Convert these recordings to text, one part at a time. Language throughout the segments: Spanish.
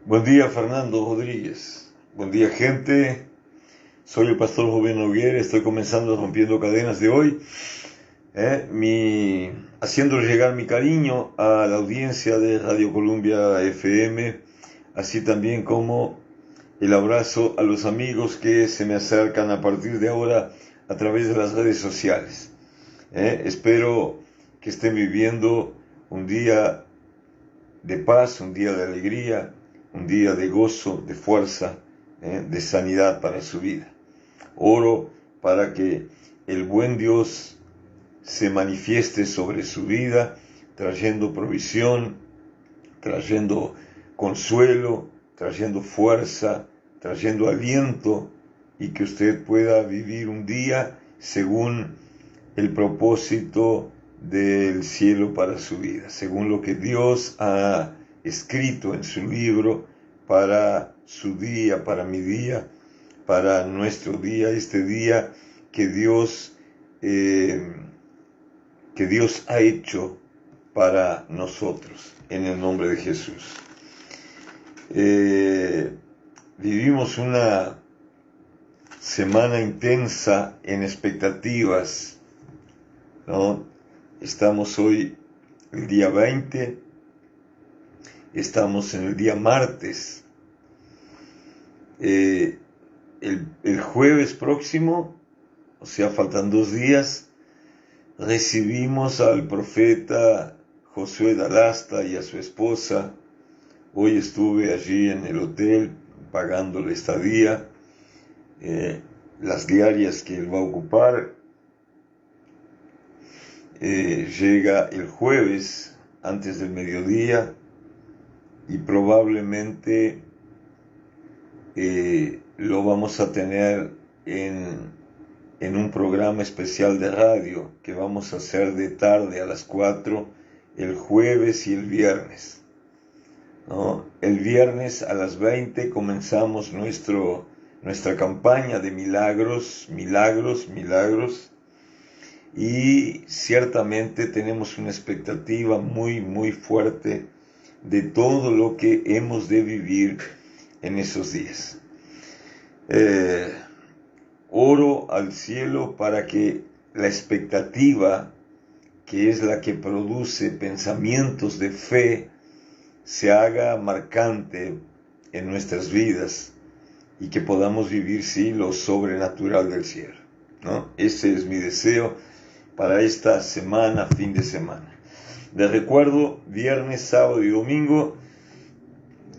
Buen día, Fernando Rodríguez. Buen día, gente. Soy el pastor Joven Noguera. Estoy comenzando Rompiendo Cadenas de hoy, haciendo llegar mi cariño a la audiencia de Radio Columbia FM, así también como el abrazo a los amigos que se me acercan a partir de ahora a través de las redes sociales. Espero que estén viviendo un día de paz, un día de alegría, un día de gozo, de fuerza, de sanidad para su vida. Oro para que el buen Dios se manifieste sobre su vida, trayendo provisión, trayendo consuelo, trayendo fuerza, trayendo aliento, y que usted pueda vivir un día según el propósito del cielo para su vida, según lo que Dios ha escrito en su libro para su día, para mi día, para nuestro día, este día que Dios ha hecho para nosotros, en el nombre de Jesús. Vivimos una semana intensa en expectativas, ¿no? Estamos hoy el día 20, estamos en el día martes. El jueves próximo, o sea, faltan 2 días, recibimos al profeta Josué Dalasta y a su esposa. Hoy estuve allí en el hotel pagando la estadía, las diarias que él va a ocupar. Llega el jueves antes del mediodía y probablemente lo vamos a tener en un programa especial de radio que vamos a hacer de tarde a las 4 el jueves y el viernes, ¿no? El viernes a las 20 comenzamos nuestra campaña de milagros, y ciertamente tenemos una expectativa muy, muy fuerte de todo lo que hemos de vivir en esos días. Oro al cielo para que la expectativa, que es la que produce pensamientos de fe, se haga marcante en nuestras vidas y que podamos vivir, sí, lo sobrenatural del cielo, ¿no? Ese es mi deseo para esta semana, fin de semana. Les recuerdo, viernes, sábado y domingo,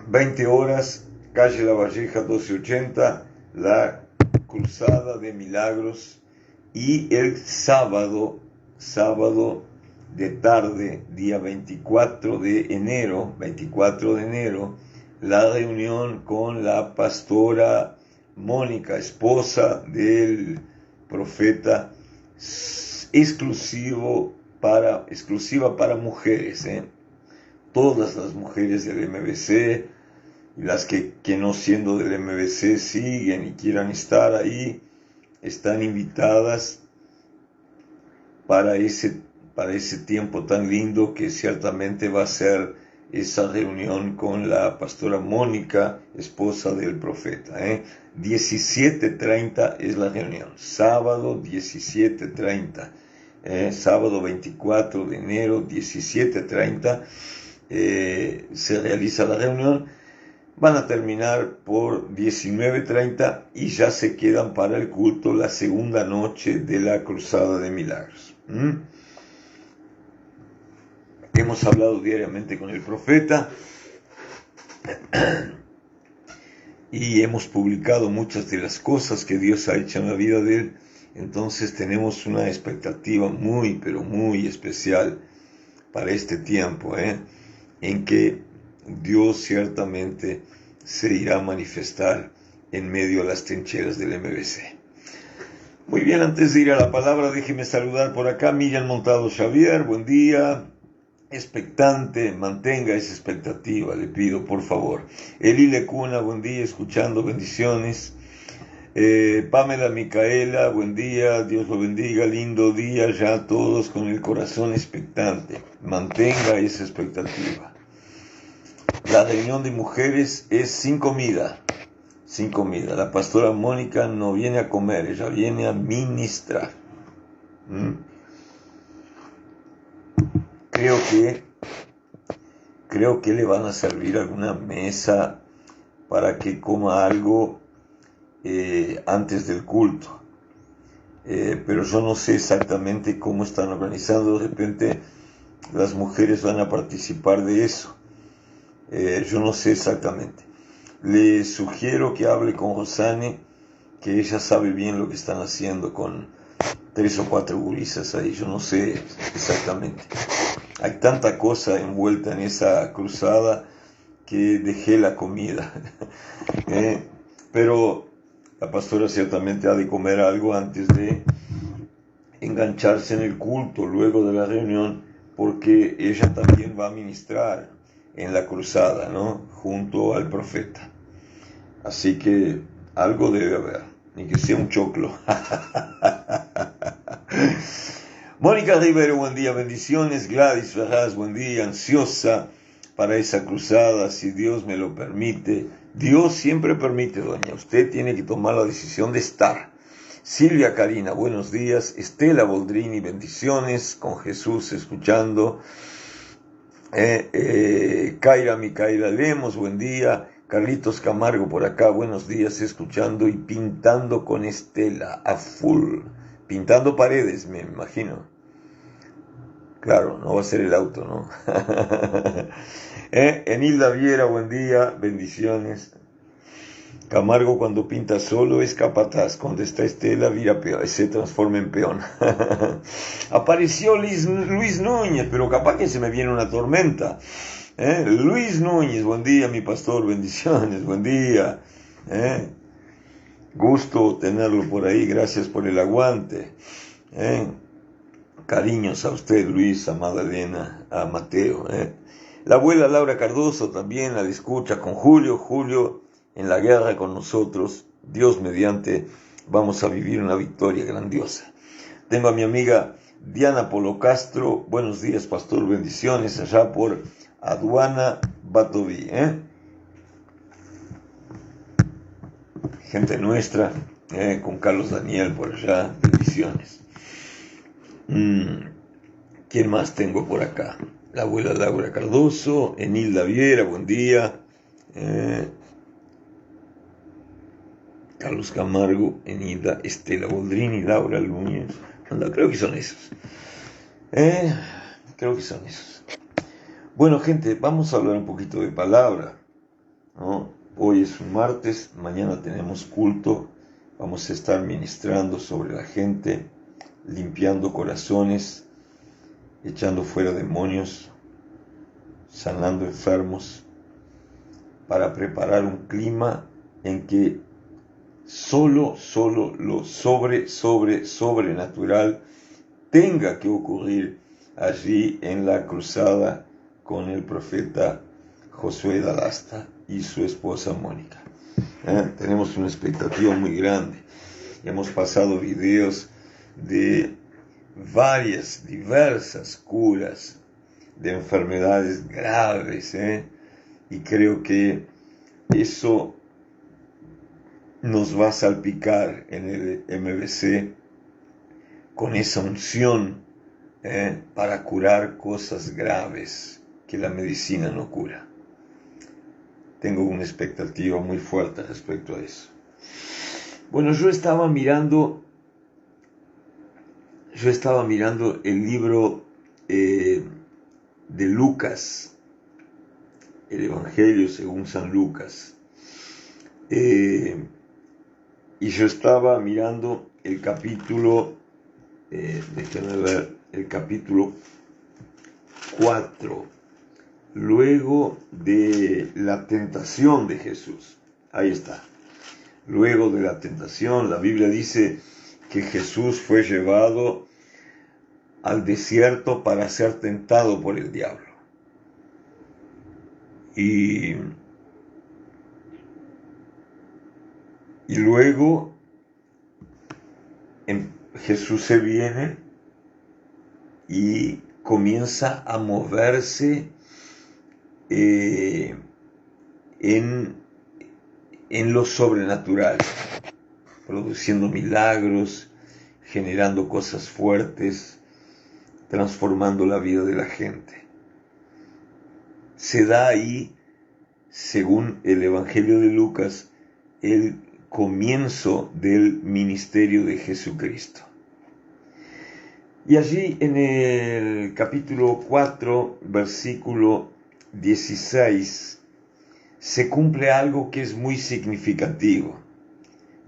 20 horas, calle La Valleja 1280, la Cruzada de Milagros, y el sábado de tarde, día 24 de enero, la reunión con la pastora Mónica, esposa del profeta, exclusiva para mujeres, todas las mujeres del MBC y las que no siendo del MBC siguen y quieran estar ahí, están invitadas para ese tiempo tan lindo que ciertamente va a ser esa reunión con la pastora Mónica, esposa del profeta. 17:30 es la reunión, sábado 17:30, sábado 24 de enero 17:30 se realiza la reunión. Van a terminar por 19:30 y ya se quedan para el culto la segunda noche de la Cruzada de Milagros. Hemos hablado diariamente con el profeta y hemos publicado muchas de las cosas que Dios ha hecho en la vida de él. Entonces tenemos una expectativa muy, pero muy especial para este tiempo, en que Dios ciertamente se irá a manifestar en medio de las trincheras del MBC. Muy bien, antes de ir a la palabra, déjeme saludar por acá Miriam Montado Xavier, buen día. Expectante, mantenga esa expectativa, le pido por favor. Eli Lecuna, buen día, escuchando, bendiciones. Pamela Micaela, buen día, Dios lo bendiga, lindo día ya todos con el corazón expectante. Mantenga esa expectativa. La reunión de mujeres es sin comida. Sin comida. La pastora Mónica no viene a comer, ella viene a ministrar. Creo que le van a servir alguna mesa para que coma algo antes del culto. Pero yo no sé exactamente cómo están organizando. De repente las mujeres van a participar de eso. Yo no sé exactamente. Le sugiero que hable con Rosane, que ella sabe bien lo que están haciendo con 3 o 4 gurisas ahí. Yo no sé exactamente. Hay tanta cosa envuelta en esa cruzada que dejé la comida. Pero la pastora ciertamente ha de comer algo antes de engancharse en el culto, luego de la reunión, porque ella también va a ministrar en la cruzada, ¿no? Junto al profeta. Así que algo debe haber, ni que sea un choclo. Mónica Rivero, buen día, bendiciones. Gladys Ferraz, buen día, ansiosa para esa cruzada, si Dios me lo permite. Dios siempre permite, doña. Usted tiene que tomar la decisión de estar. Silvia Karina, buenos días. Estela Boldrini, bendiciones, con Jesús escuchando. Kaira Micaela Lemos, buen día. Carlitos Camargo por acá, buenos días, escuchando y pintando con Estela a full. Pintando paredes, me imagino. Claro, no va a ser el auto, ¿no? Enilda Viera, buen día, bendiciones. Camargo cuando pinta solo es capataz, cuando está Estela se transforma en peón. Apareció Luis Núñez, pero capaz que se me viene una tormenta. Luis Núñez, buen día mi pastor, bendiciones, buen día. Gusto tenerlo por ahí, gracias por el aguante. Cariños a usted, Luis, a Magdalena, a Mateo. La abuela Laura Cardoso también a la escucha con Julio en la guerra con nosotros. Dios mediante, vamos a vivir una victoria grandiosa. Tengo a mi amiga Diana Polo Castro, buenos días pastor, bendiciones, allá por Aduana Batoví. Gente nuestra, con Carlos Daniel por allá, bendiciones. ¿Quién más tengo por acá? La abuela Laura Cardoso, Enilda Viera, buen día. Carlos Camargo, Enilda, Estela Boldrini, Laura Núñez. Creo que son esos. Creo que son esos. Bueno, gente, vamos a hablar un poquito de palabra, ¿no? Hoy es un martes, mañana tenemos culto. Vamos a estar ministrando sobre la gente, limpiando corazones, echando fuera demonios, sanando enfermos, para preparar un clima en que solo lo sobrenatural tenga que ocurrir allí en la cruzada con el profeta Josué Dalasta y su esposa Mónica. Tenemos una expectativa muy grande. Hemos pasado videos de diversas curas de enfermedades graves, y creo que eso nos va a salpicar en el MBC con esa unción para curar cosas graves que la medicina no cura. Tengo una expectativa muy fuerte respecto a eso. Bueno, yo estaba mirando el libro de Lucas, el Evangelio según San Lucas, y yo estaba mirando el capítulo, déjenme ver, el capítulo 4, luego de la tentación de Jesús. Ahí está. Luego de la tentación, la Biblia dice que Jesús fue llevado al desierto para ser tentado por el diablo. Y luego Jesús se viene y comienza a moverse en, en lo sobrenatural, produciendo milagros, generando cosas fuertes, transformando la vida de la gente. Se da ahí, según el Evangelio de Lucas, el comienzo del ministerio de Jesucristo. Y allí en el capítulo 4, versículo 16, se cumple algo que es muy significativo.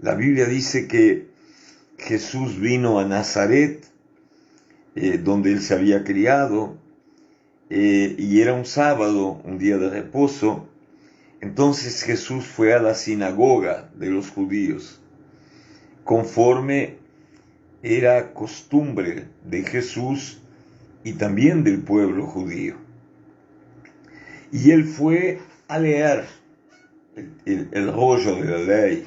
La Biblia dice que Jesús vino a Nazaret, donde él se había criado, y era un sábado, un día de reposo. Entonces Jesús fue a la sinagoga de los judíos, conforme era costumbre de Jesús y también del pueblo judío. Y él fue a leer el rollo de la ley,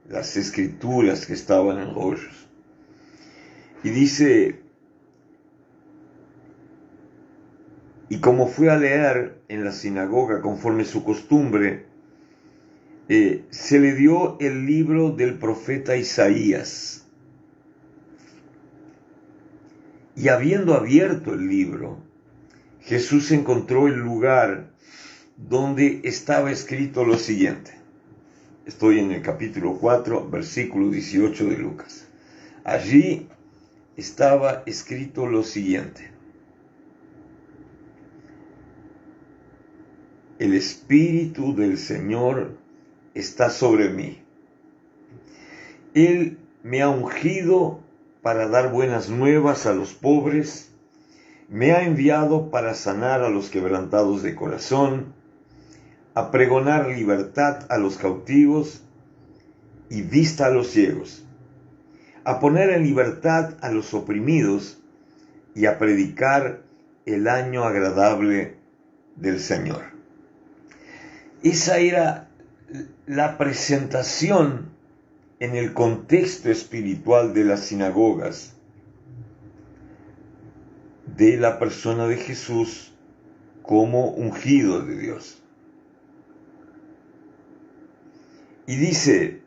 las escrituras que estaban en rollos. Y dice, y como fue a leer en la sinagoga conforme su costumbre, se le dio el libro del profeta Isaías. Y habiendo abierto el libro, Jesús encontró el lugar donde estaba escrito lo siguiente. Estoy en el capítulo 4, versículo 18 de Lucas. Allí estaba escrito lo siguiente: el Espíritu del Señor está sobre mí. Él me ha ungido para dar buenas nuevas a los pobres, me ha enviado para sanar a los quebrantados de corazón, a pregonar libertad a los cautivos y vista a los ciegos, a poner en libertad a los oprimidos y a predicar el año agradable del Señor. Esa era la presentación en el contexto espiritual de las sinagogas de la persona de Jesús como ungido de Dios. Y dice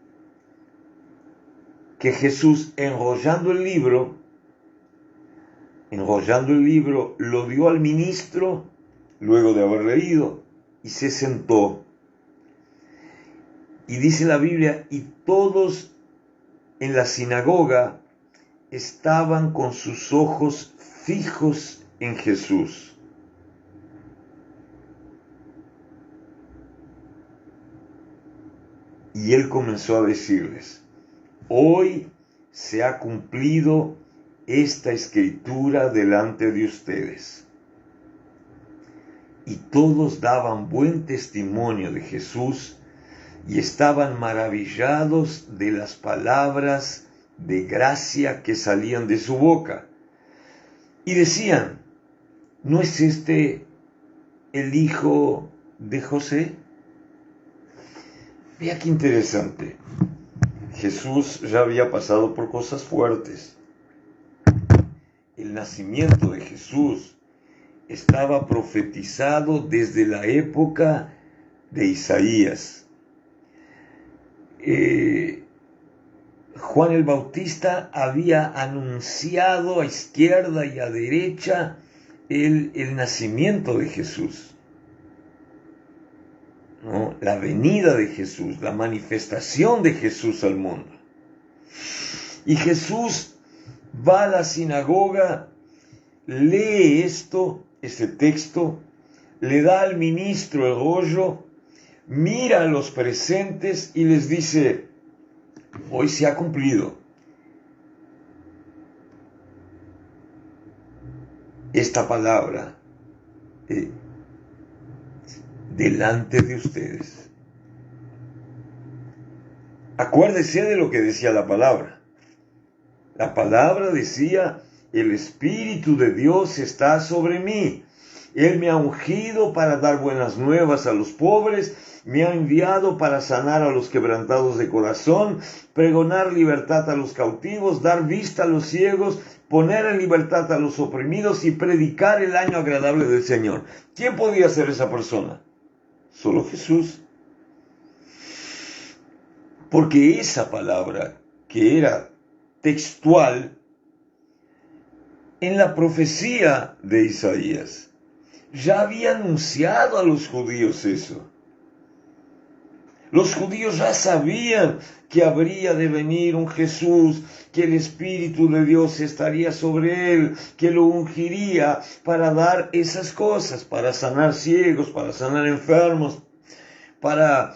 que Jesús, enrollando el libro, lo dio al ministro luego de haber leído y se sentó. Y dice la Biblia, y todos en la sinagoga estaban con sus ojos fijos en Jesús. Y él comenzó a decirles: hoy se ha cumplido esta escritura delante de ustedes. Y todos daban buen testimonio de Jesús y estaban maravillados de las palabras de gracia que salían de su boca. Y decían: ¿no es este el hijo de José? Vea qué interesante. Jesús ya había pasado por cosas fuertes. El nacimiento de Jesús estaba profetizado desde la época de Isaías. Juan el Bautista había anunciado a izquierda y a derecha el nacimiento de Jesús, ¿no? La venida de Jesús, la manifestación de Jesús al mundo. Y Jesús va a la sinagoga, lee este texto, le da al ministro el rollo, mira a los presentes y les dice: hoy se ha cumplido esta palabra delante de ustedes. Acuérdese de lo que decía la palabra. La palabra decía: el Espíritu de Dios está sobre mí. Él me ha ungido para dar buenas nuevas a los pobres, me ha enviado para sanar a los quebrantados de corazón, pregonar libertad a los cautivos, dar vista a los ciegos, poner en libertad a los oprimidos y predicar el año agradable del Señor. ¿Quién podía ser esa persona? Solo Jesús. Porque esa palabra, que era textual, en la profecía de Isaías, ya había anunciado a los judíos eso. Los judíos ya sabían que habría de venir un Jesús, que el Espíritu de Dios estaría sobre él, que lo ungiría para dar esas cosas, para sanar ciegos, para sanar enfermos, para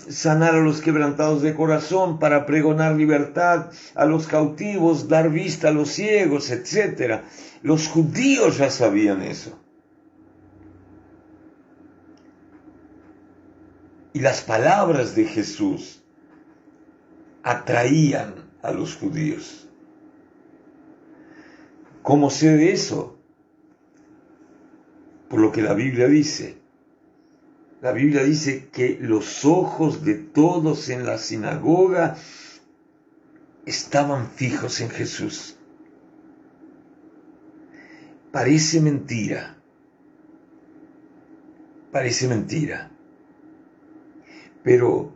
sanar a los quebrantados de corazón, para pregonar libertad a los cautivos, dar vista a los ciegos, etc. Los judíos ya sabían eso. Y las palabras de Jesús atraían a los judíos. ¿Cómo sé de eso? Por lo que la Biblia dice. La Biblia dice que los ojos de todos en la sinagoga estaban fijos en Jesús. Parece mentira. Parece mentira. Pero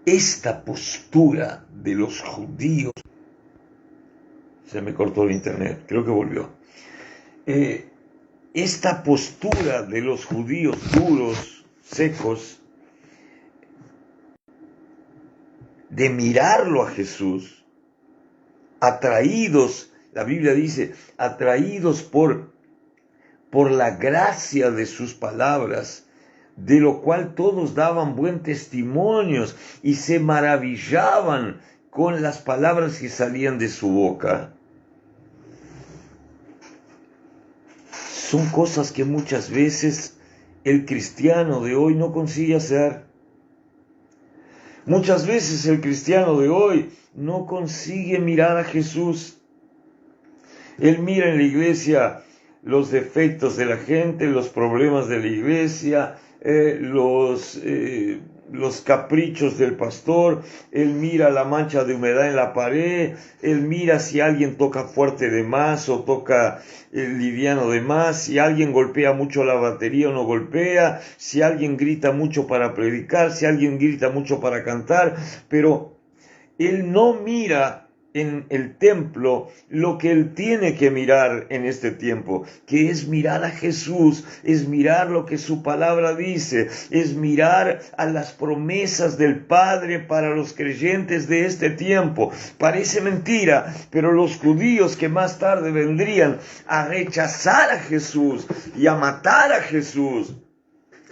esta postura de los judíos, se me cortó el internet, creo que volvió. Esta postura de los judíos duros, secos, de mirarlo a Jesús, atraídos, la Biblia dice, atraídos por la gracia de sus palabras, de lo cual todos daban buen testimonio y se maravillaban con las palabras que salían de su boca. Son cosas que muchas veces el cristiano de hoy no consigue hacer. Muchas veces el cristiano de hoy no consigue mirar a Jesús. Él mira en la iglesia los defectos de la gente, los problemas de la iglesia, los caprichos del pastor. Él mira la mancha de humedad en la pared, él mira si alguien toca fuerte de más o toca liviano de más, si alguien golpea mucho la batería o no golpea, si alguien grita mucho para predicar, si alguien grita mucho para cantar, pero él no mira en el templo lo que él tiene que mirar en este tiempo, que es mirar a Jesús, es mirar lo que su palabra dice, es mirar a las promesas del Padre para los creyentes de este tiempo. Parece mentira, pero los judíos que más tarde vendrían a rechazar a Jesús y a matar a Jesús,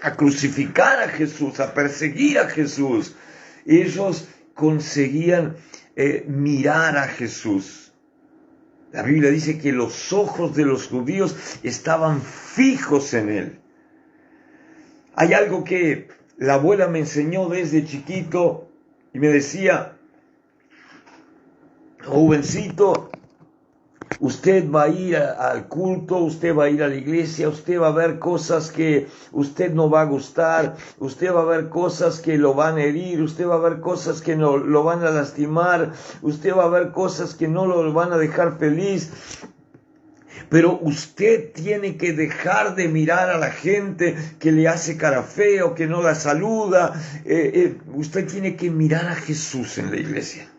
a crucificar a Jesús, a perseguir a Jesús, ellos conseguían mirar a Jesús. La Biblia dice que los ojos de los judíos estaban fijos en él. Hay algo que la abuela me enseñó desde chiquito y me decía: jovencito, usted va a ir al culto, usted va a ir a la iglesia, usted va a ver cosas que usted no va a gustar, usted va a ver cosas que lo van a herir, usted va a ver cosas que no lo van a lastimar, usted va a ver cosas que no lo van a dejar feliz. Pero usted tiene que dejar de mirar a la gente que le hace cara feo, que no la saluda. Usted tiene que mirar a Jesús en la iglesia.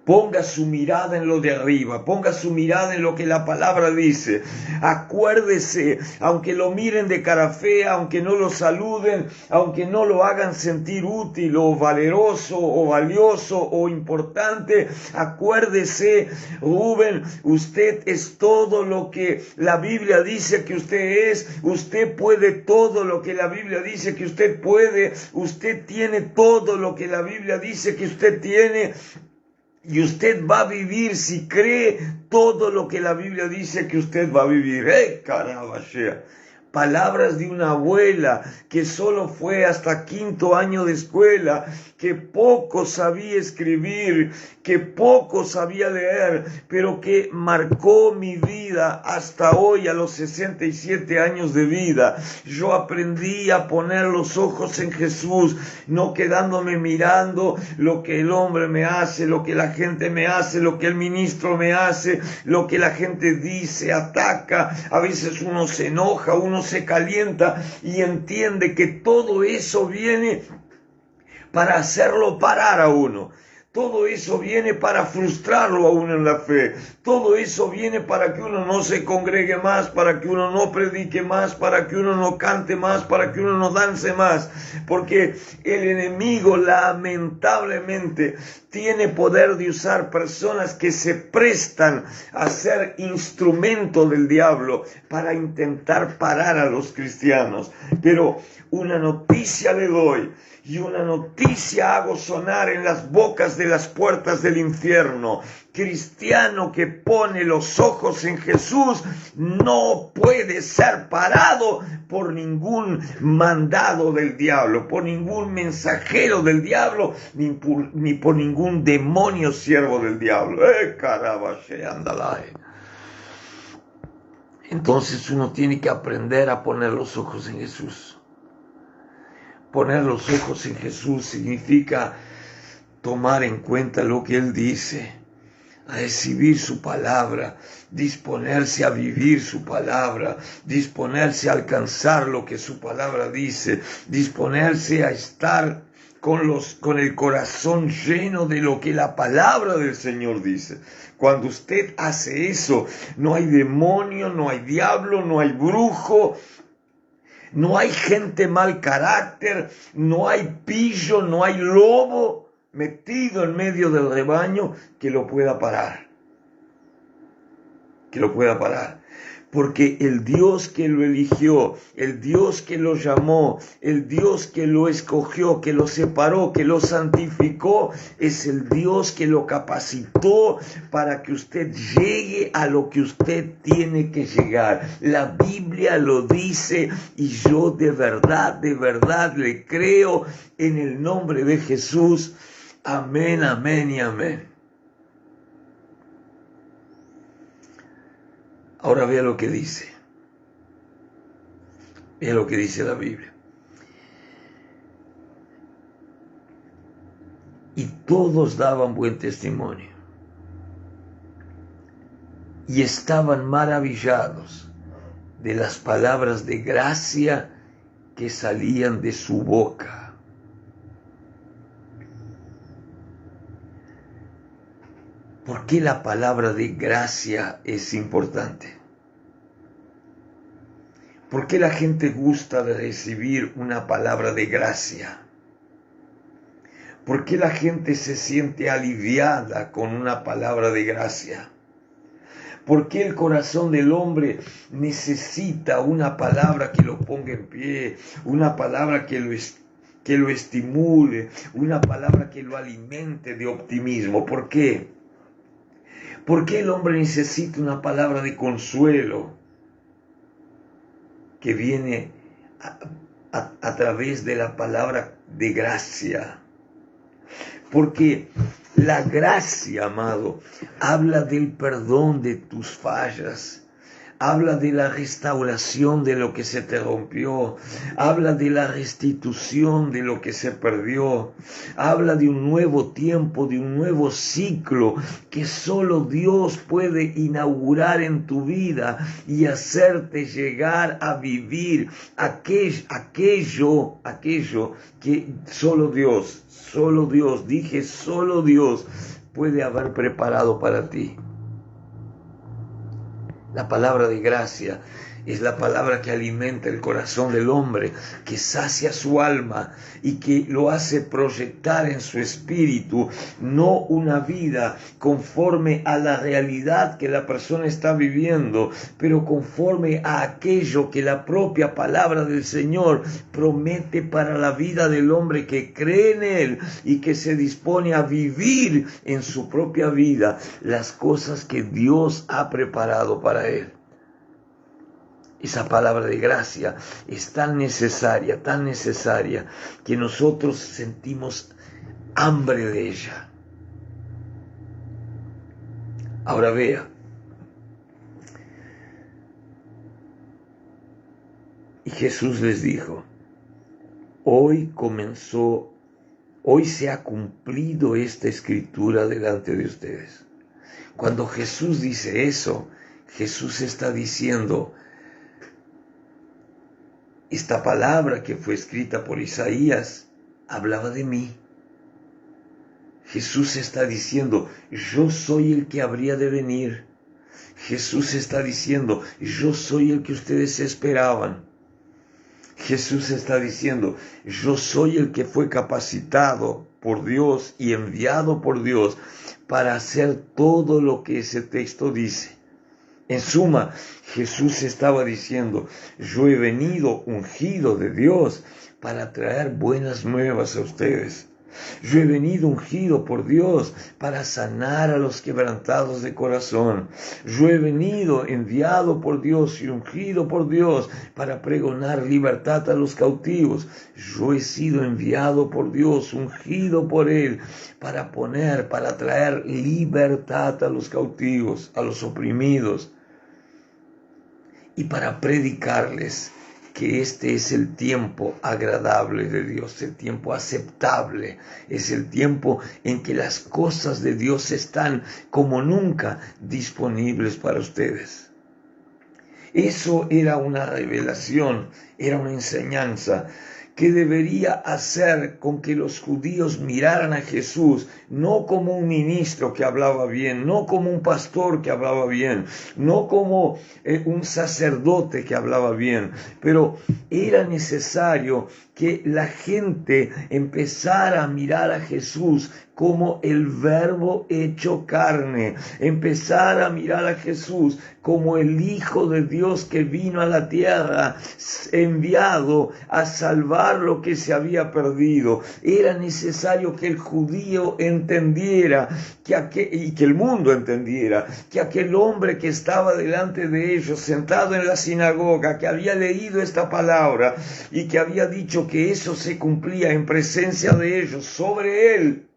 Ponga su mirada en lo de arriba, ponga su mirada en lo que la palabra dice. Acuérdese, aunque lo miren de cara fea, aunque no lo saluden, aunque no lo hagan sentir útil o valeroso o valioso o importante, acuérdese, Rubén, usted es todo lo que la Biblia dice que usted es, usted puede todo lo que la Biblia dice que usted puede, usted tiene todo lo que la Biblia dice que usted tiene. Y usted va a vivir si cree todo lo que la Biblia dice que usted va a vivir. Caramba! Palabras de una abuela que solo fue hasta 5º año de escuela, que poco sabía escribir, que poco sabía leer, pero que marcó mi vida hasta hoy a los 67 años de vida. Yo aprendí a poner los ojos en Jesús, no quedándome mirando lo que el hombre me hace, lo que la gente me hace, lo que el ministro me hace, lo que la gente dice, ataca. A veces uno se enoja, uno se calienta y entiende que todo eso viene para hacerlo parar a uno. Todo eso viene para frustrarlo a uno en la fe. Todo eso viene para que uno no se congregue más, para que uno no predique más, para que uno no cante más, para que uno no dance más. Porque el enemigo lamentablemente tiene poder de usar personas que se prestan a ser instrumento del diablo para intentar parar a los cristianos. Pero una noticia le doy. Y una noticia hago sonar en las bocas de las puertas del infierno. Cristiano que pone los ojos en Jesús no puede ser parado por ningún mandado del diablo, por ningún mensajero del diablo, ni por ningún demonio siervo del diablo. Entonces uno tiene que aprender a poner los ojos en Jesús. Poner los ojos en Jesús significa tomar en cuenta lo que Él dice, a recibir su palabra, disponerse a vivir su palabra, disponerse a alcanzar lo que su palabra dice, disponerse a estar con el corazón lleno de lo que la palabra del Señor dice. Cuando usted hace eso, no hay demonio, no hay diablo, no hay brujo, no hay gente mal carácter, no hay pillo, no hay lobo metido en medio del rebaño que lo pueda parar. Que lo pueda parar. Porque el Dios que lo eligió, el Dios que lo llamó, el Dios que lo escogió, que lo separó, que lo santificó, es el Dios que lo capacitó para que usted llegue a lo que usted tiene que llegar. La Biblia lo dice y yo de verdad le creo en el nombre de Jesús. Amén, amén y amén. Ahora vea lo que dice. Vea lo que dice la Biblia. Y todos daban buen testimonio. Y estaban maravillados de las palabras de gracia que salían de su boca. ¿Por qué la palabra de gracia es importante? ¿Por qué la gente gusta de recibir una palabra de gracia? ¿Por qué la gente se siente aliviada con una palabra de gracia? ¿Por qué el corazón del hombre necesita una palabra que lo ponga en pie, una palabra que lo estimule, una palabra que lo alimente de optimismo? ¿Por qué? ¿Por qué el hombre necesita una palabra de consuelo que viene a través de la palabra de gracia? Porque la gracia, amado, habla del perdón de tus fallas. Habla de la restauración de lo que se te rompió. Habla de la restitución de lo que se perdió. Habla de un nuevo tiempo, de un nuevo ciclo que solo Dios puede inaugurar en tu vida y hacerte llegar a vivir aquello que solo Dios puede haber preparado para ti. La palabra de gracia es la palabra que alimenta el corazón del hombre, que sacia su alma y que lo hace proyectar en su espíritu, no una vida conforme a la realidad que la persona está viviendo, pero conforme a aquello que la propia palabra del Señor promete para la vida del hombre que cree en Él y que se dispone a vivir en su propia vida las cosas que Dios ha preparado para él. Esa palabra de gracia es tan necesaria, que nosotros sentimos hambre de ella. Ahora vea, y Jesús les dijo, hoy se ha cumplido esta escritura delante de ustedes. Cuando Jesús dice eso, Jesús está diciendo, esta palabra que fue escrita por Isaías hablaba de mí. Jesús está diciendo, yo soy el que habría de venir. Jesús está diciendo, yo soy el que ustedes esperaban. Jesús está diciendo, yo soy el que fue capacitado por Dios y enviado por Dios para hacer todo lo que ese texto dice. En suma, Jesús estaba diciendo, yo he venido ungido de Dios para traer buenas nuevas a ustedes. Yo he venido ungido por Dios para sanar a los quebrantados de corazón. Yo he venido enviado por Dios y ungido por Dios para pregonar libertad a los cautivos. Yo he sido enviado por Dios, ungido por Él, para traer libertad a los cautivos, a los oprimidos, y para predicarles que este es el tiempo agradable de Dios, el tiempo aceptable, es el tiempo en que las cosas de Dios están como nunca disponibles para ustedes. Eso era una revelación, era una enseñanza que debería hacer con que los judíos miraran a Jesús no como un ministro que hablaba bien, no como un pastor que hablaba bien, no como un sacerdote que hablaba bien, pero era necesario que la gente empezara a mirar a Jesús como el Verbo hecho carne, empezar a mirar a Jesús como el Hijo de Dios que vino a la tierra, enviado a salvar lo que se había perdido. Era necesario que el judío entendiera, y que el mundo entendiera, que aquel hombre que estaba delante de ellos, sentado en la sinagoga, que había leído esta palabra y que había dicho que eso se cumplía en presencia de ellos, sobre él,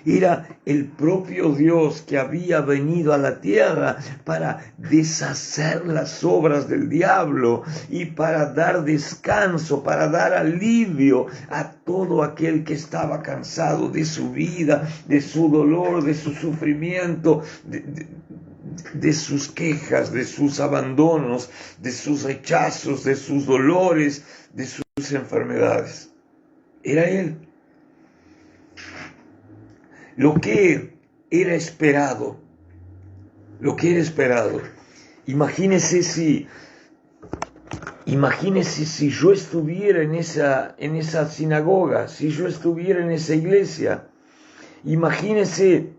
era el propio Dios que había venido a la tierra para deshacer las obras del diablo y para dar descanso, para dar alivio a todo aquel que estaba cansado de su vida, de su dolor, de su sufrimiento, de sus quejas, de sus abandonos, de sus rechazos, de sus dolores, de sus enfermedades. Era Él. Lo que era esperado. Imagínese si yo estuviera en esa sinagoga, si yo estuviera en esa iglesia. Imagínese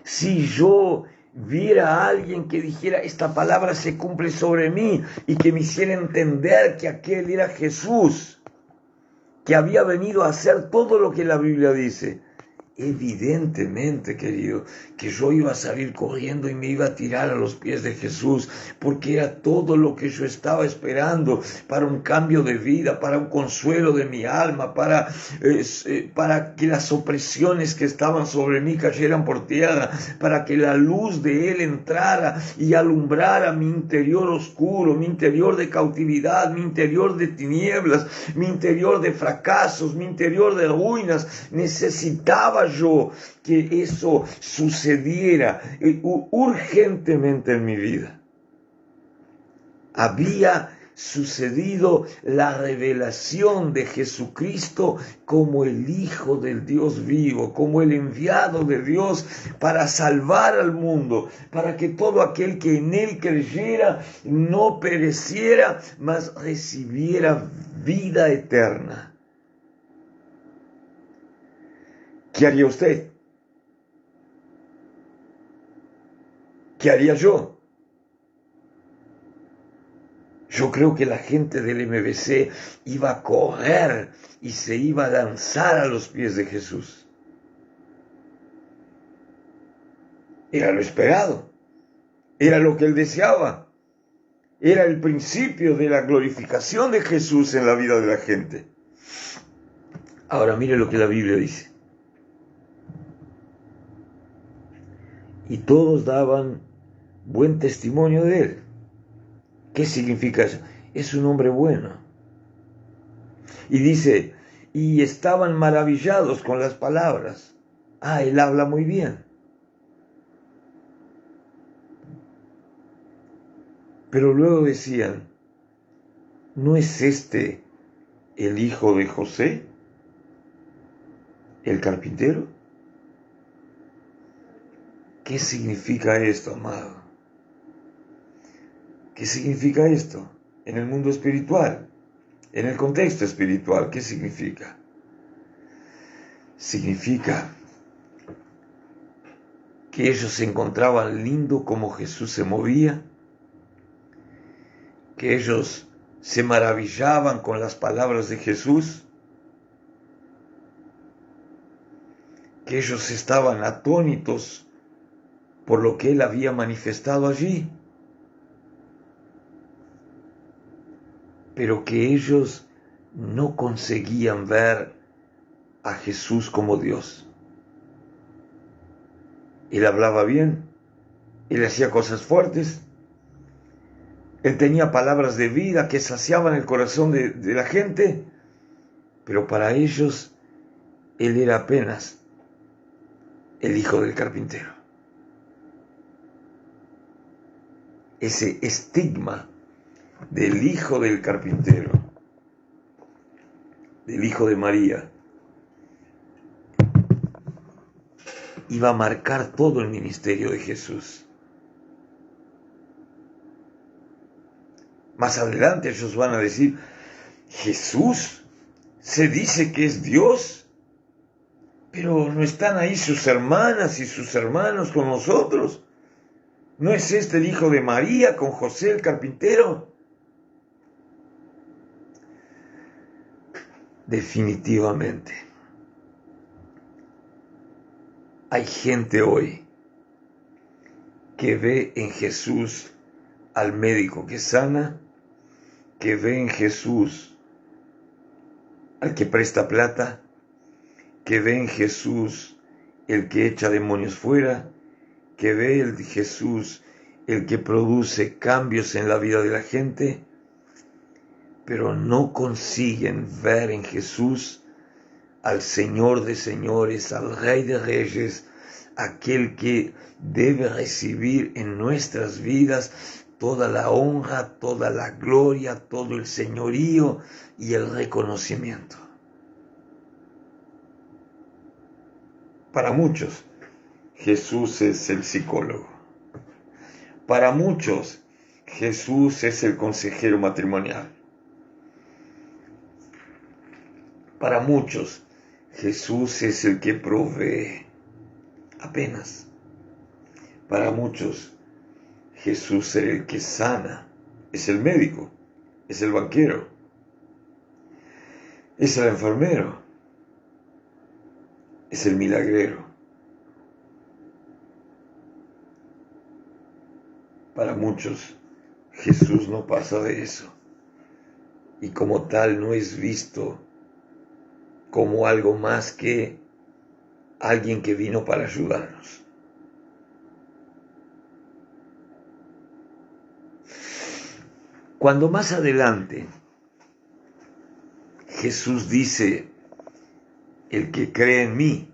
si yo viera a alguien que dijera, esta palabra se cumple sobre mí, y que me hiciera entender que aquel era Jesús, que había venido a hacer todo lo que la Biblia dice. Evidentemente, querido, que yo iba a salir corriendo y me iba a tirar a los pies de Jesús, porque era todo lo que yo estaba esperando para un cambio de vida, para un consuelo de mi alma, para que las opresiones que estaban sobre mí cayeran por tierra, para que la luz de Él entrara y alumbrara mi interior oscuro, mi interior de cautividad, mi interior de tinieblas, mi interior de fracasos, mi interior de ruinas. Necesitaba yo que eso sucediera urgentemente en mi vida. Había sucedido la revelación de Jesucristo como el Hijo del Dios vivo, como el enviado de Dios para salvar al mundo, para que todo aquel que en Él creyera no pereciera, mas recibiera vida eterna. ¿Qué haría usted? ¿Qué haría yo? Yo creo que la gente del MBC iba a correr y se iba a lanzar a los pies de Jesús. Era lo esperado, era lo que él deseaba, era el principio de la glorificación de Jesús en la vida de la gente. Ahora mire lo que la Biblia dice. Y todos daban buen testimonio de él. ¿Qué significa eso? Es un hombre bueno. Y dice, y estaban maravillados con las palabras. Él habla muy bien. Pero luego decían, ¿no es este el hijo de José, el carpintero? ¿Qué significa esto, amado? ¿Qué significa esto en el mundo espiritual? En el contexto espiritual, ¿qué significa? Significa que ellos se encontraban lindo como Jesús se movía, que ellos se maravillaban con las palabras de Jesús, que ellos estaban atónitos por lo que Él había manifestado allí, pero que ellos no conseguían ver a Jesús como Dios. Él hablaba bien, Él hacía cosas fuertes, Él tenía palabras de vida que saciaban el corazón de la gente, pero para ellos Él era apenas el hijo del carpintero. Ese estigma del hijo del carpintero, del hijo de María, iba a marcar todo el ministerio de Jesús. Más adelante ellos van a decir, Jesús se dice que es Dios, pero no están ahí sus hermanas y sus hermanos con nosotros. ¿No es este el hijo de María con José el carpintero? Definitivamente. Hay gente hoy que ve en Jesús al médico que sana, que ve en Jesús al que presta plata, que ve en Jesús el que echa demonios fuera, que ve en Jesús el que produce cambios en la vida de la gente, pero no consiguen ver en Jesús al Señor de señores, al Rey de reyes, aquel que debe recibir en nuestras vidas toda la honra, toda la gloria, todo el señorío y el reconocimiento. Para muchos, Jesús es el psicólogo. Para muchos, Jesús es el consejero matrimonial. Para muchos, Jesús es el que provee. Apenas. Para muchos, Jesús es el que sana. Es el médico. Es el banquero. Es el enfermero. Es el milagrero. Para muchos, Jesús no pasa de eso. Y como tal no es visto como algo más que alguien que vino para ayudarnos. Cuando más adelante Jesús dice, el que cree en mí,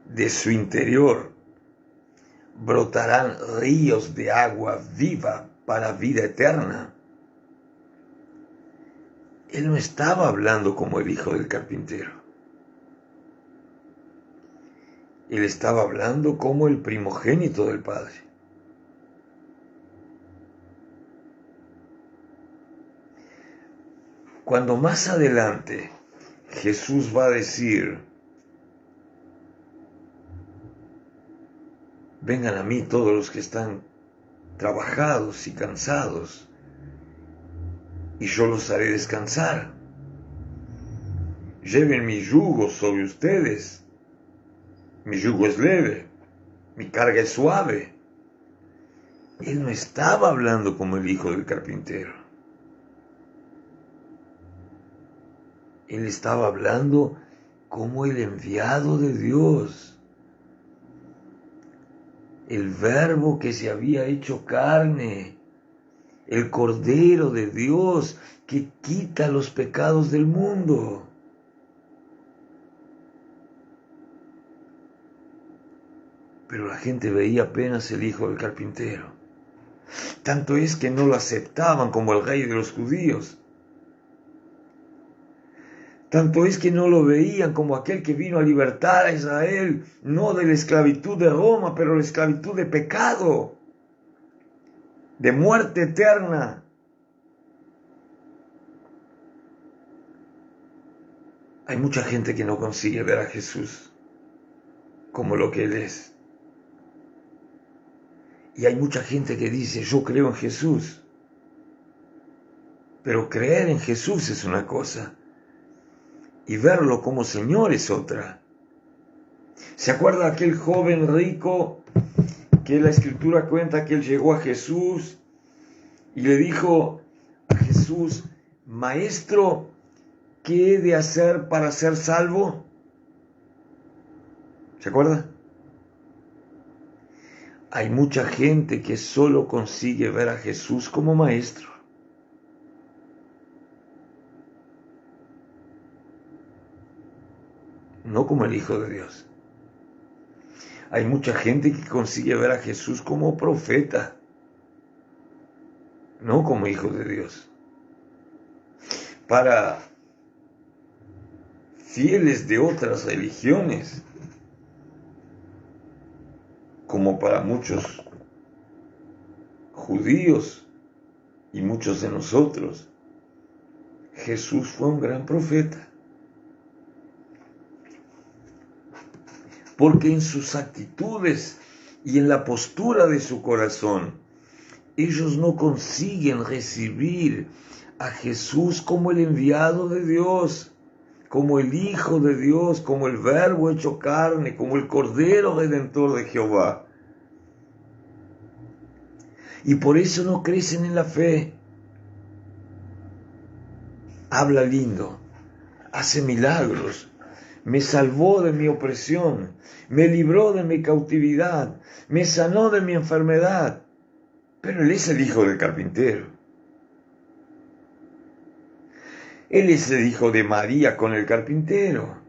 de su interior brotarán ríos de agua viva para vida eterna. Él no estaba hablando como el hijo del carpintero. Él estaba hablando como el primogénito del Padre. Cuando más adelante Jesús va a decir, vengan a mí todos los que están trabajados y cansados, y yo los haré descansar. Lleven mi yugo sobre ustedes. Mi yugo es leve, mi carga es suave. Él no estaba hablando como el hijo del carpintero. Él estaba hablando como el enviado de Dios. El verbo que se había hecho carne. El Cordero de Dios que quita los pecados del mundo. Pero la gente veía apenas el hijo del carpintero. Tanto es que no lo aceptaban como el rey de los judíos. Tanto es que no lo veían como aquel que vino a libertar a Israel, no de la esclavitud de Roma, pero la esclavitud de pecado, de muerte eterna. Hay mucha gente que no consigue ver a Jesús como lo que Él es. Y hay mucha gente que dice, yo creo en Jesús. Pero creer en Jesús es una cosa y verlo como Señor es otra. ¿Se acuerda aquel joven rico que la Escritura cuenta que él llegó a Jesús y le dijo a Jesús, Maestro, ¿qué he de hacer para ser salvo? ¿Se acuerda? Hay mucha gente que solo consigue ver a Jesús como Maestro. No como el Hijo de Dios. Hay mucha gente que consigue ver a Jesús como profeta, no como Hijo de Dios. Para fieles de otras religiones, como para muchos judíos y muchos de nosotros, Jesús fue un gran profeta. Porque en sus actitudes y en la postura de su corazón, ellos no consiguen recibir a Jesús como el enviado de Dios, como el Hijo de Dios, como el Verbo hecho carne, como el Cordero Redentor de Jehová. Y por eso no crecen en la fe. Habla lindo, hace milagros, me salvó de mi opresión, me libró de mi cautividad, me sanó de mi enfermedad. Pero Él es el hijo del carpintero. Él es el hijo de María con el carpintero.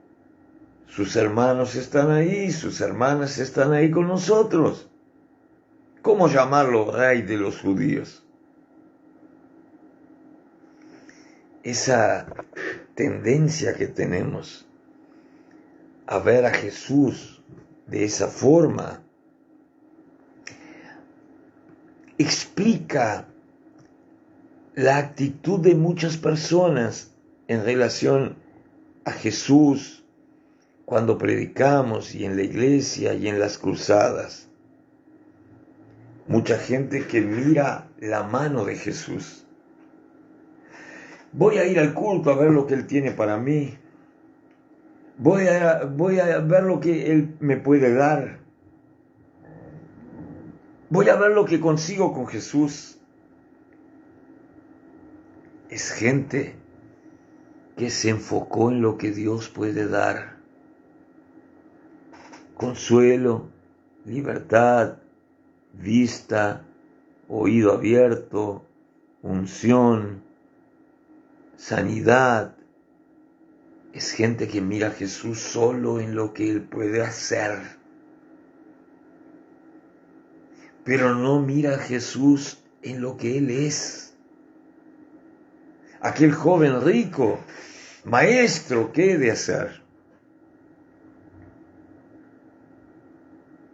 Sus hermanos están ahí, sus hermanas están ahí con nosotros. ¿Cómo llamarlo rey de los judíos? Esa tendencia que tenemos a ver a Jesús de esa forma explica la actitud de muchas personas en relación a Jesús cuando predicamos y en la iglesia y en las cruzadas. Mucha gente que mira la mano de Jesús. Voy a ir al culto a ver lo que Él tiene para mí. Voy a ver lo que Él me puede dar. Voy a ver lo que consigo con Jesús. Es gente que se enfocó en lo que Dios puede dar. Consuelo, libertad, vista, oído abierto, unción, sanidad. Es gente que mira a Jesús solo en lo que Él puede hacer. Pero no mira a Jesús en lo que Él es. Aquel joven rico, Maestro, ¿qué he de hacer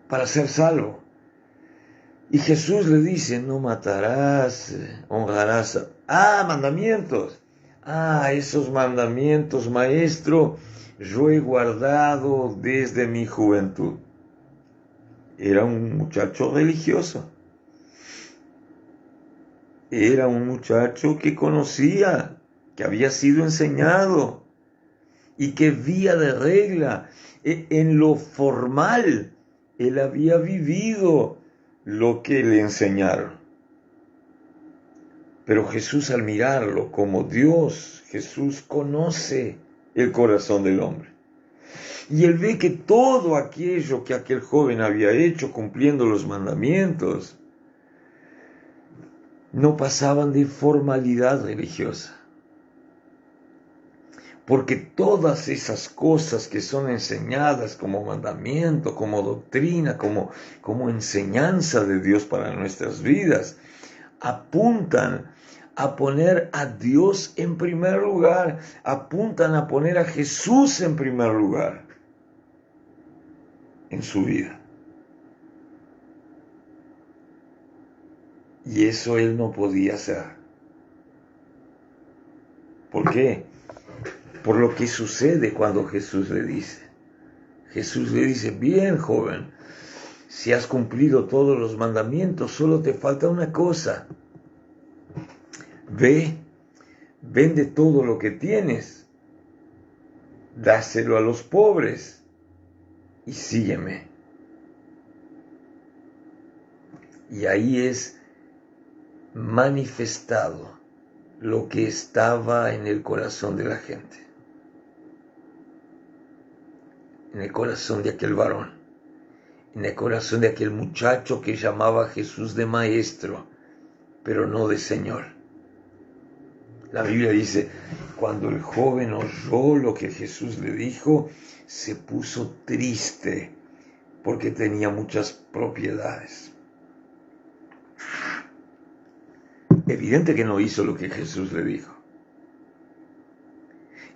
para ser salvo? Y Jesús le dice, no matarás, honrarás mandamientos. Esos mandamientos, Maestro, yo he guardado desde mi juventud. Era un muchacho religioso. Era un muchacho que conocía, que había sido enseñado y que vía de regla, en lo formal, él había vivido lo que le enseñaron. Pero Jesús, al mirarlo como Dios, Jesús conoce el corazón del hombre. Y él ve que todo aquello que aquel joven había hecho cumpliendo los mandamientos no pasaban de formalidad religiosa. Porque todas esas cosas que son enseñadas como mandamiento, como doctrina, como enseñanza de Dios para nuestras vidas, apuntan a poner a Dios en primer lugar, apuntan a poner a Jesús en primer lugar en su vida. Y eso él no podía hacer. ¿Por qué? Por lo que sucede cuando Jesús le dice. Jesús le dice, bien, joven, si has cumplido todos los mandamientos, solo te falta una cosa. Ve, vende todo lo que tienes, dáselo a los pobres y sígueme. Y ahí es manifestado lo que estaba en el corazón de la gente, en el corazón de aquel varón, en el corazón de aquel muchacho que llamaba a Jesús de maestro, pero no de Señor. La Biblia dice, cuando el joven oyó lo que Jesús le dijo, se puso triste porque tenía muchas propiedades. Evidente que no hizo lo que Jesús le dijo.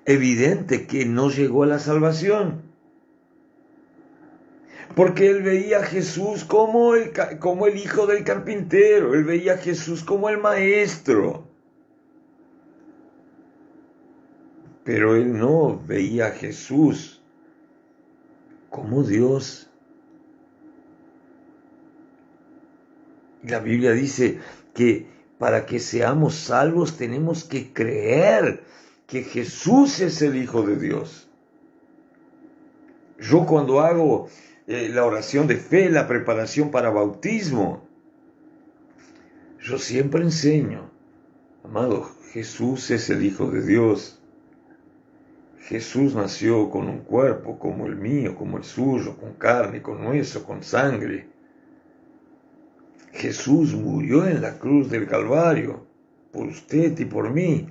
Evidente que no llegó a la salvación. Porque él veía a Jesús como el hijo del carpintero. Él veía a Jesús como el maestro. Pero él no veía a Jesús como Dios. Y la Biblia dice que para que seamos salvos tenemos que creer que Jesús es el Hijo de Dios. Yo cuando hago la oración de fe, la preparación para bautismo, yo siempre enseño, amado, Jesús es el Hijo de Dios. Jesús nació con un cuerpo como el mío, como el suyo, con carne, con hueso, con sangre. Jesús murió en la cruz del Calvario, por usted y por mí.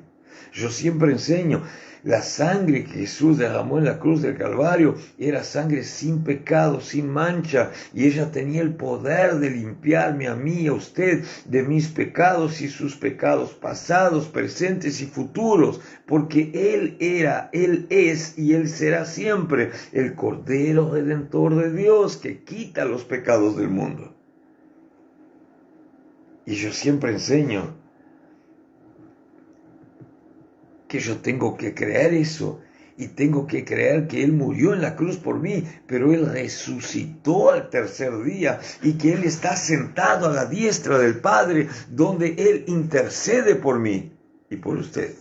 Yo siempre enseño, la sangre que Jesús derramó en la cruz del Calvario era sangre sin pecado, sin mancha, y ella tenía el poder de limpiarme a mí y a usted de mis pecados y sus pecados pasados, presentes y futuros, porque Él era, Él es y Él será siempre el Cordero Redentor de Dios que quita los pecados del mundo. Y yo siempre enseño que yo tengo que creer eso y tengo que creer que Él murió en la cruz por mí, pero Él resucitó al tercer día y que Él está sentado a la diestra del Padre donde Él intercede por mí y por usted.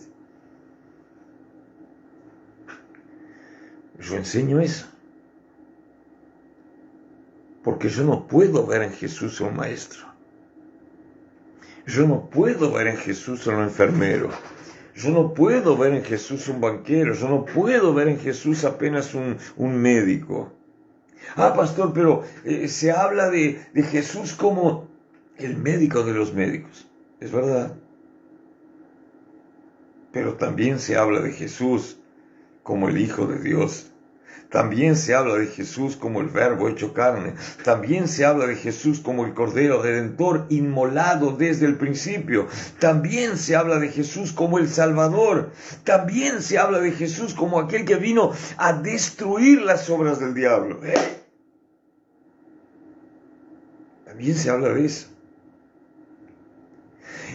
Yo enseño eso porque yo no puedo ver en Jesús un maestro. Yo no puedo ver en Jesús un enfermero. Yo no puedo ver en Jesús un banquero. Yo no puedo ver en Jesús apenas un médico. Ah, pastor, pero se habla de Jesús como el médico de los médicos. Es verdad. Pero también se habla de Jesús como el Hijo de Dios. También se habla de Jesús como el Verbo hecho carne. También se habla de Jesús como el Cordero Redentor inmolado desde el principio. También se habla de Jesús como el Salvador. También se habla de Jesús como aquel que vino a destruir las obras del diablo. También se habla de eso.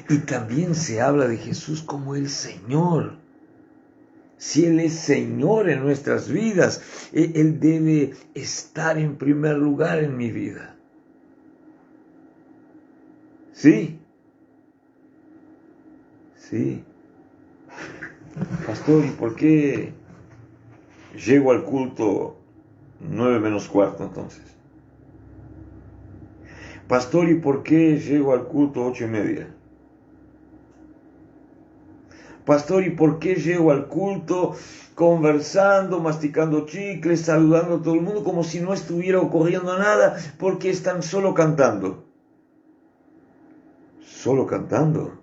Y también se habla de Jesús como el Señor. Si Él es Señor en nuestras vidas, Él debe estar en primer lugar en mi vida. ¿Sí? Sí. Pastor, ¿y por qué llego al culto 9 menos cuarto entonces? Pastor, ¿y por qué llego al culto 8:30? Pastor, ¿y por qué llego al culto conversando, masticando chicles, saludando a todo el mundo como si no estuviera ocurriendo nada? Porque están solo cantando. Solo cantando.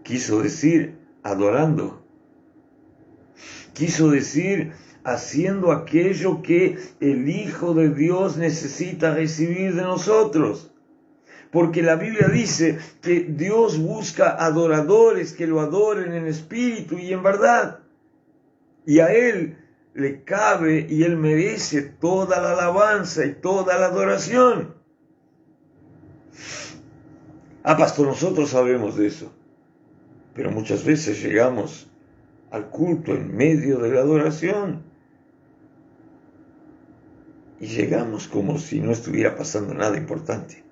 Quiso decir adorando. Quiso decir haciendo aquello que el Hijo de Dios necesita recibir de nosotros. porque la Biblia dice que Dios busca adoradores que lo adoren en espíritu y en verdad. Y a Él le cabe y Él merece toda la alabanza y toda la adoración. Pastor, nosotros sabemos de eso, pero muchas veces llegamos al culto en medio de la adoración y llegamos como si no estuviera pasando nada importante,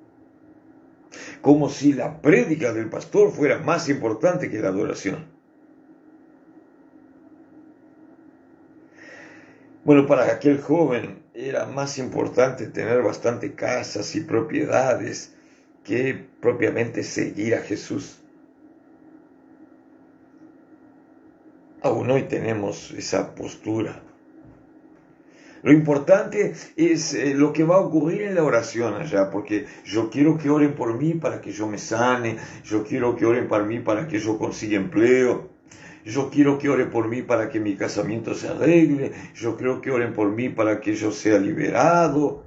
como si la prédica del pastor fuera más importante que la adoración. Bueno, para aquel joven era más importante tener bastante casas y propiedades que propiamente seguir a Jesús. Aún hoy tenemos esa postura. Lo importante es lo que va a ocurrir en la oración allá, porque yo quiero que oren por mí para que yo me sane, yo quiero que oren por mí para que yo consiga empleo, yo quiero que oren por mí para que mi casamiento se arregle, yo quiero que oren por mí para que yo sea liberado.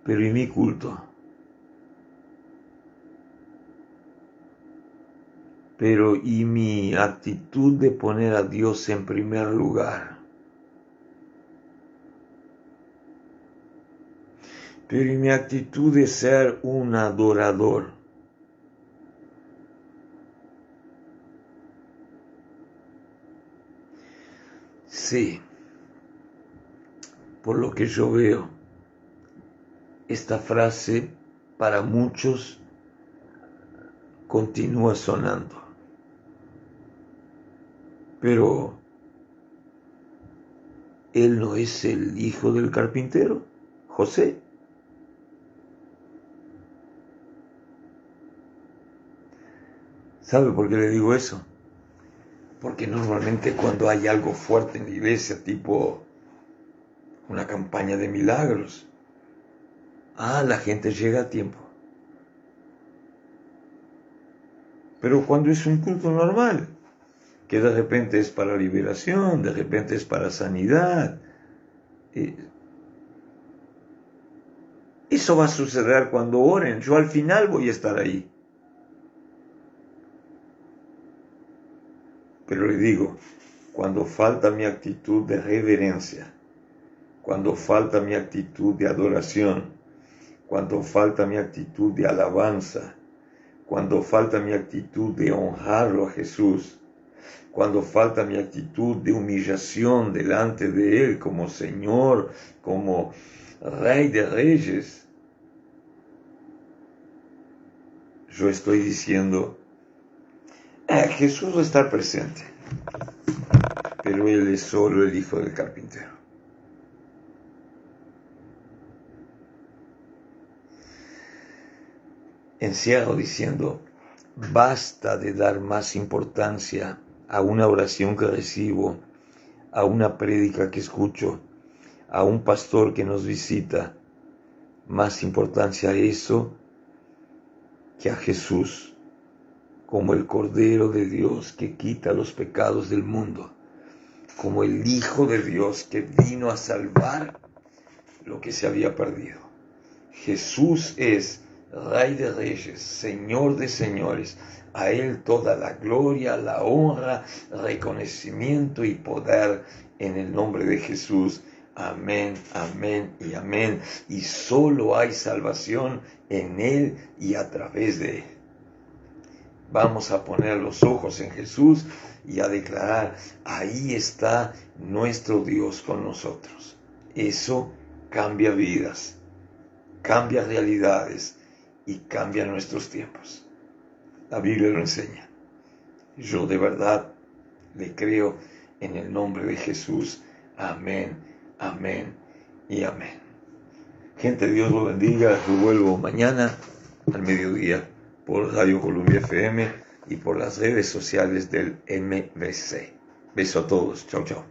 Pero ¿y mi culto? Pero ¿y mi actitud de poner a Dios en primer lugar? Pero ¿y mi actitud de ser un adorador? Sí, por lo que yo veo, esta frase para muchos continúa sonando. Pero, ¿él no es el hijo del carpintero, José? ¿Sabe por qué le digo eso? Porque normalmente cuando hay algo fuerte en la iglesia, tipo una campaña de milagros, la gente llega a tiempo. Pero cuando es un culto normal, que de repente es para liberación, de repente es para sanidad, eso va a suceder cuando oren. Yo al final voy a estar ahí. Pero le digo, cuando falta mi actitud de reverencia, cuando falta mi actitud de adoración, cuando falta mi actitud de alabanza, cuando falta mi actitud de honrarlo a Jesús, cuando falta mi actitud de humillación delante de Él como Señor, como Rey de Reyes, yo estoy diciendo, Jesús va a estar presente, pero Él es solo el hijo del carpintero. Encierro diciendo, basta de dar más importancia a una oración que recibo, a una prédica que escucho, a un pastor que nos visita, más importancia a eso que a Jesús, como el Cordero de Dios que quita los pecados del mundo, como el Hijo de Dios que vino a salvar lo que se había perdido. Jesús es Rey de Reyes, Señor de Señores. A Él toda la gloria, la honra, reconocimiento y poder en el nombre de Jesús. Amén, amén y amén. Y solo hay salvación en Él y a través de Él. Vamos a poner los ojos en Jesús y a declarar, ahí está nuestro Dios con nosotros. Eso cambia vidas, cambia realidades y cambia nuestros tiempos. La Biblia lo enseña. Yo de verdad le creo en el nombre de Jesús. Amén, amén y amén. Gente, Dios lo bendiga. Yo vuelvo mañana al mediodía por Radio Columbia FM y por las redes sociales del MBC. Beso a todos. Chau, chau.